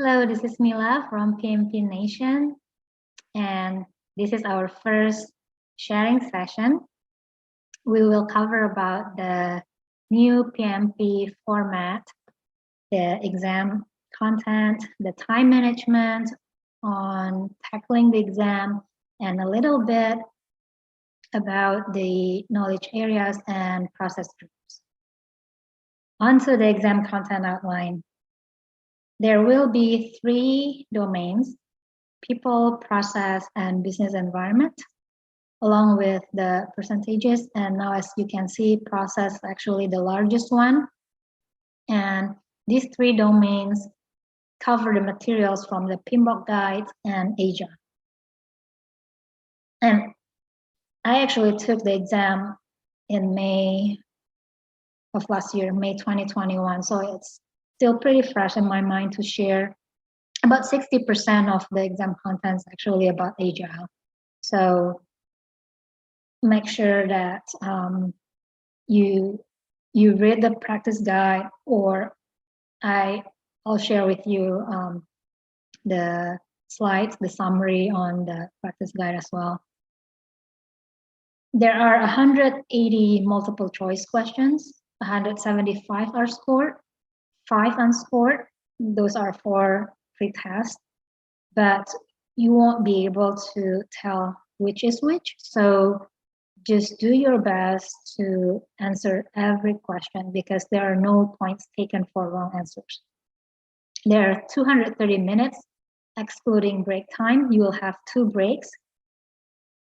Hello, this is Mila from PMP Nation, and this is our first sharing session. We will cover about the new PMP format, the exam content, the time management on tackling the exam, and a little bit about the knowledge areas and process groups. Onto the exam content outline. There will be 3 domains: people, process, and business environment, along with the percentages. And now, as you can see, process actually the largest one. And these 3 domains cover the materials from the PMBOK guide and Asia. And I actually took the exam in May of last year, May 2021. So it's still pretty fresh in my mind to share. About 60% of the exam content is actually about Agile. So make sure that you read the practice guide, or I'll share with you the slides, the summary on the practice guide as well. There are 180 multiple choice questions, 175 are scored, 5 unscored. Those are for pre-test, but you won't be able to tell which is which. So just do your best to answer every question, because there are no points taken for wrong answers. There are 230 minutes, excluding break time. You will have 2 breaks,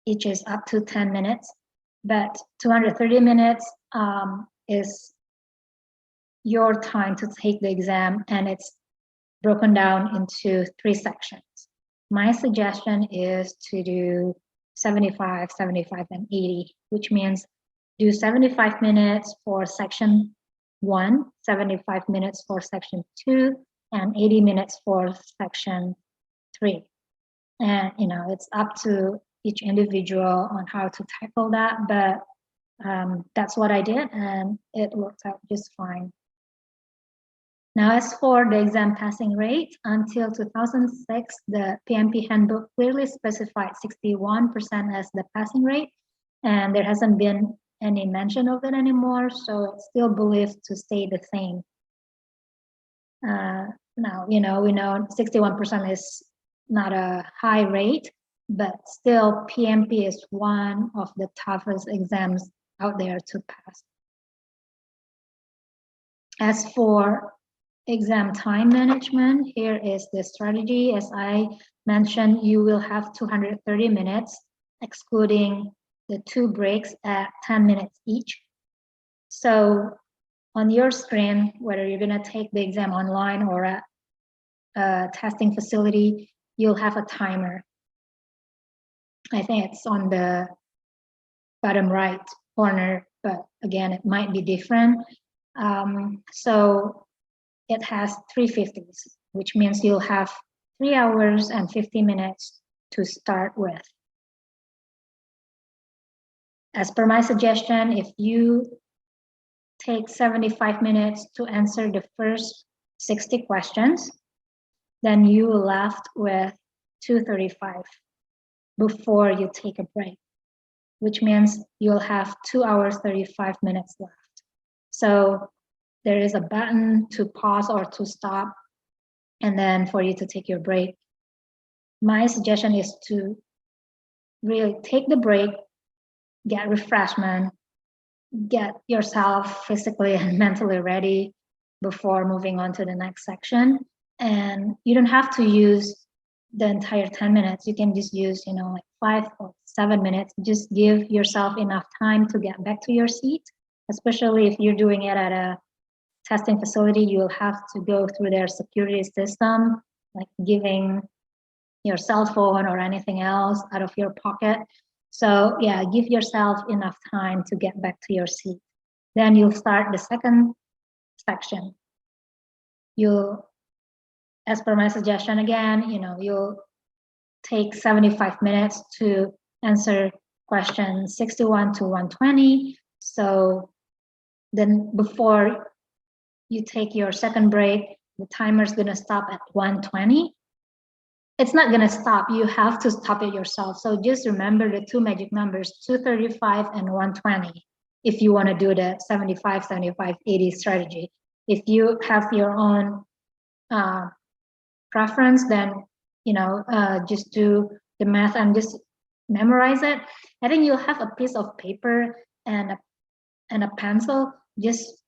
each is up to 10 minutes, but 230 minutes is your time to take the exam, and it's broken down into 3 sections. My suggestion is to do 75, 75, and 80, which means do 75 minutes for section 1, 75 minutes for section 2, and 80 minutes for section 3. And it's up to each individual on how to tackle that, but that's what I did, and it worked out just fine. Now, as for the exam passing rate, until 2006, the PMP handbook clearly specified 61% as the passing rate, and there hasn't been any mention of it anymore, so it's still believed to stay the same. Now, we know 61% is not a high rate, but still PMP is one of the toughest exams out there to pass. As for exam time management, here is the strategy. As I mentioned, you will have 230 minutes, excluding the 2 breaks at 10 minutes each. So on your screen, whether you're going to take the exam online or at a testing facility, you'll have a timer. I think it's on the bottom right corner, but again, it might be different. So it has 350s, which means you'll have 3 hours and 50 minutes to start with. As per my suggestion, if you take 75 minutes to answer the first 60 questions, then you are left with 235 before you take a break, which means you'll have 2 hours, 35 minutes left. So there is a button to pause or to stop, and then for you to take your break. My suggestion is to really take the break, get refreshment, get yourself physically and mentally ready before moving on to the next section. And you don't have to use the entire 10 minutes. You can just use, like 5 or 7 minutes. Just give yourself enough time to get back to your seat, especially if you're doing it at a testing facility. You'll have to go through their security system, like giving your cell phone or anything else out of your pocket. So yeah, give yourself enough time to get back to your seat. Then you'll start the second section. As per my suggestion again, you'll take 75 minutes to answer questions 61 to 120. So then before you take your second break, the timer's gonna stop at 1:20. It's not gonna stop. You have to stop it yourself. So just remember the two magic numbers, 235 and 120, if you want to do the 75, 75, 80 strategy. If you have your own preference, then just do the math and just memorize it. I think you'll have a piece of paper and a pencil. Just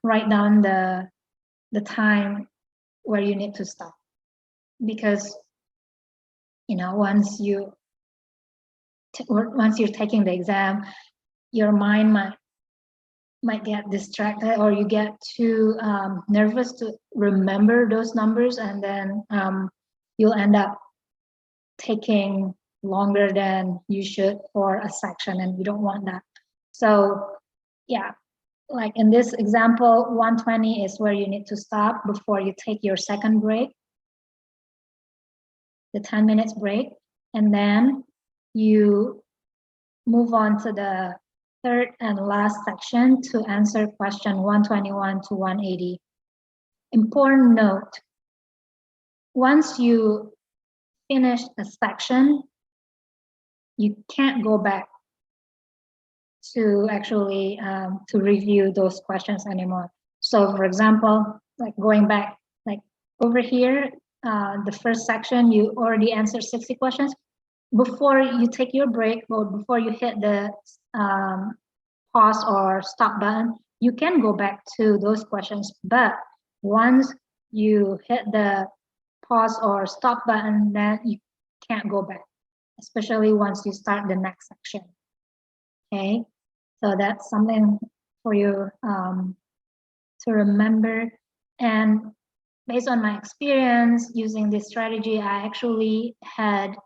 write down the time where you need to stop, because once you're taking the exam, your mind might get distracted, or you get too nervous to remember those numbers, and then you'll end up taking longer than you should for a section, and you don't want that. So yeah, like in this example, 1:20 is where you need to stop before you take your second break, the 10 minutes break, and then you move on to the third and last section to answer question 121 to 180. Important note, once you finish a section, you can't go back to actually to review those questions anymore. So for example, like going back, like over here, the first section, you already answered 60 questions. Before you take your break, or before you hit the pause or stop button, you can go back to those questions. But once you hit the pause or stop button, then you can't go back, especially once you start the next section. Okay, so that's something for you to remember. And based on my experience using this strategy, I actually had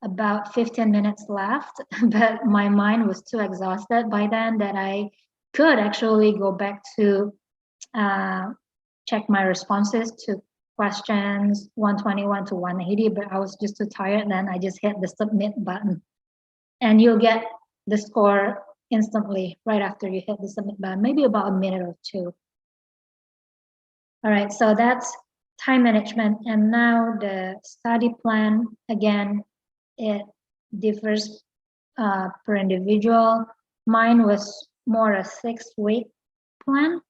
about 15 minutes left, but my mind was too exhausted by then that I could actually go back to check my responses to questions 121 to 180, but I was just too tired. Then I just hit the submit button, and you'll get the score instantly right after you hit the submit button, maybe about a minute or two. All right, so that's time management. And now the study plan, again, it differs per individual. Mine was more a 6-week plan,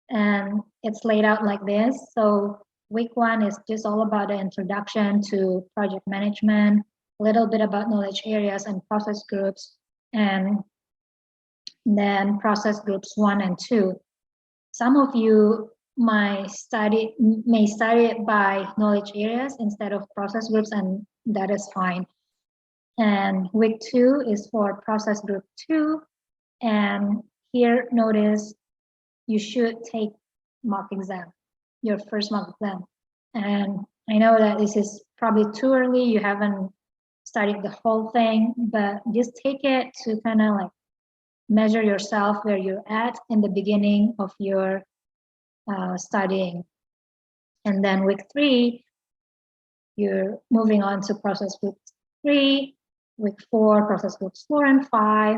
and it's laid out like this. So week 1 is just all about the introduction to project management, a little bit about knowledge areas and process groups, and then process groups 1 and 2. Some of you may study it by knowledge areas instead of process groups, and that is fine. And week 2 is for process group 2. And here, notice you should take mock exam, your first mock exam. And I know that this is probably too early. You haven't studied the whole thing, but just take it to kind of like measure yourself where you're at in the beginning of your studying. And then week 3, you're moving on to process group 3, week 4, process groups 4 and 5,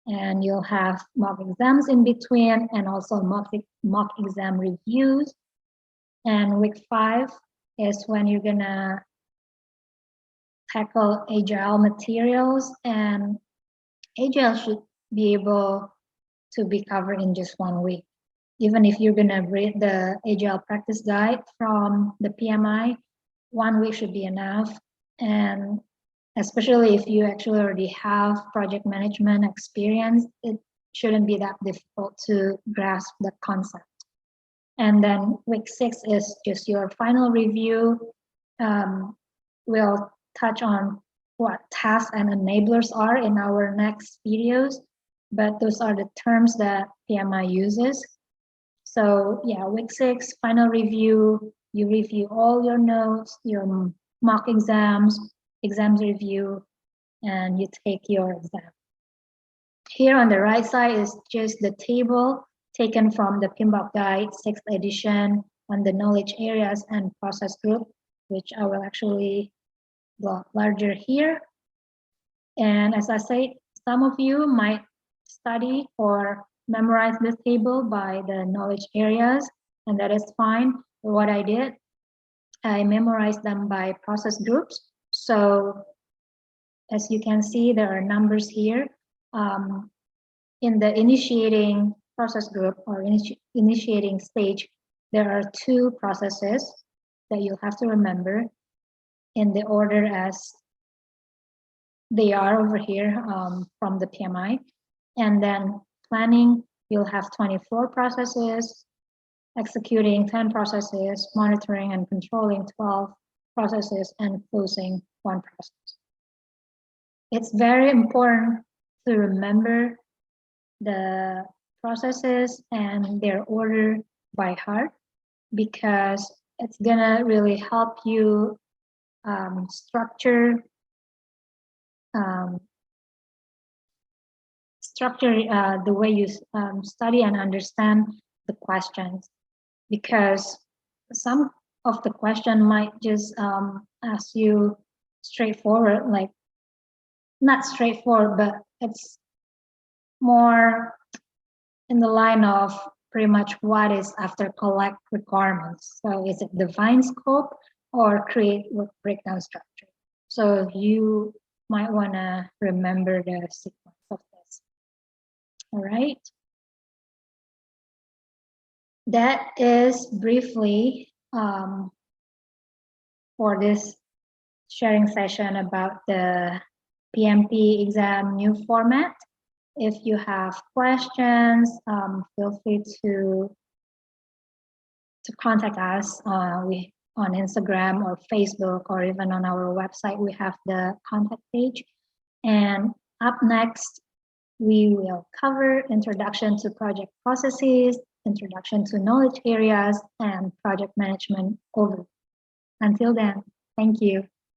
and you'll have mock exams in between, and also mock exam reviews. And week 5 is when you're gonna tackle agile materials, and agile should be able to be covered in just 1 week. Even if you're gonna read the agile practice guide from the PMI, 1 week should be enough. And especially if you actually already have project management experience, it shouldn't be that difficult to grasp the concept. And then week 6 is just your final review. We'll touch on what tasks and enablers are in our next videos, but those are the terms that PMI uses. So yeah, week 6, final review, you review all your notes, your mock exams review, and you take your exam. Here on the right side is just the table taken from the PMBOK Guide 6th edition on the knowledge areas and process group, which I will actually block larger here. And as I said, some of you might study or memorize this table by the knowledge areas, and that is fine. what I did, I memorized them by process groups. So as you can see, there are numbers here. In the initiating process group or initiating stage, there are 2 processes that you'll have to remember in the order as they are over here from the PMI. And then planning, you'll have 24 processes, executing 10 processes, monitoring and controlling 12 processes, and closing 1 process. It's very important to remember the processes and their order by heart, because it's gonna really help you structure the way you study and understand the questions, because some of the question might just ask you straightforward, like not straightforward, but it's more in the line of pretty much what is after collect requirements. So is it define scope or create work breakdown structure? So you might want to remember the sequence of this. All right. That is briefly for this sharing session about the PMP exam new format. If you have questions, feel free to contact us. On Instagram or Facebook, or even on our website, we have the contact page. And up next, we will cover introduction to project processes, introduction to knowledge areas, and project management overview. Until then, thank you.